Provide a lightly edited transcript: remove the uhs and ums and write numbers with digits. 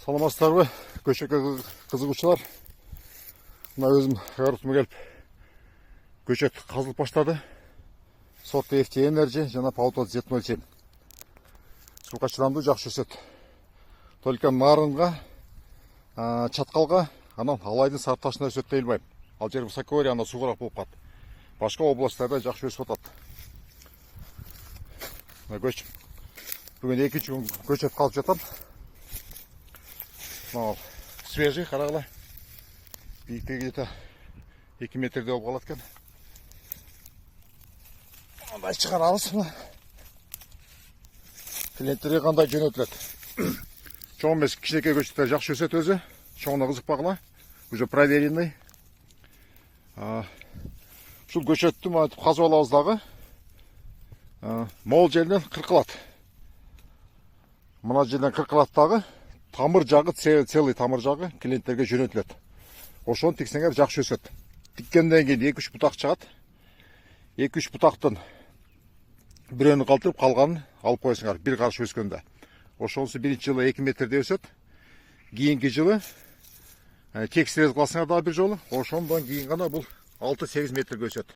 Саламатсыздарбы, көчөккө кызыгуучулар. Мына өзүм ыртыма келип көчөт казылып баштады. Сорт FT Energy жана Pauto Z07. Суга чыдамдуу, жакшы өсөт. Только марынга, чаткалга, анан алайдын сары ташына өсөт дей албайм. Ал жер высоковарий, анда суугураак болуп калат. Башка областтарда жакшы өсүп атат. Бүгүн экинчи күн көчөт калып жатам. Свежий, карагыла. Биіктігі где-то 2 метрде болып қалады екен. Андай шығарамыз. Клиенттерге қандай жөнелтіледі. Чоң емес, кішінекей көчөттер жақсы өсет өзі. Чоңына қызықпағыла. Уже проверенный. Шул көчөттү қазып алабыздағы. Мол жерден қырқылады. Мына жерден қырқыладыдағы. Тамыр жағы, целый тамыр жағы клиенттерге жөнөтүлөт. Ошону тиксеңер жакшы өсөт. Тиккенден кийин 2-3 бутак чыгат. 2-3 бутактын бирөөнү калтырып, калганын алып коесуңар бир карыш өскөндө. Ошонусу биринчи жылы 2 метрде өсөт. Кийинки жылы текстирез кыласыңар дагы бир жолу. Ошондон кийин гана бул 6-8 метрге өсөт.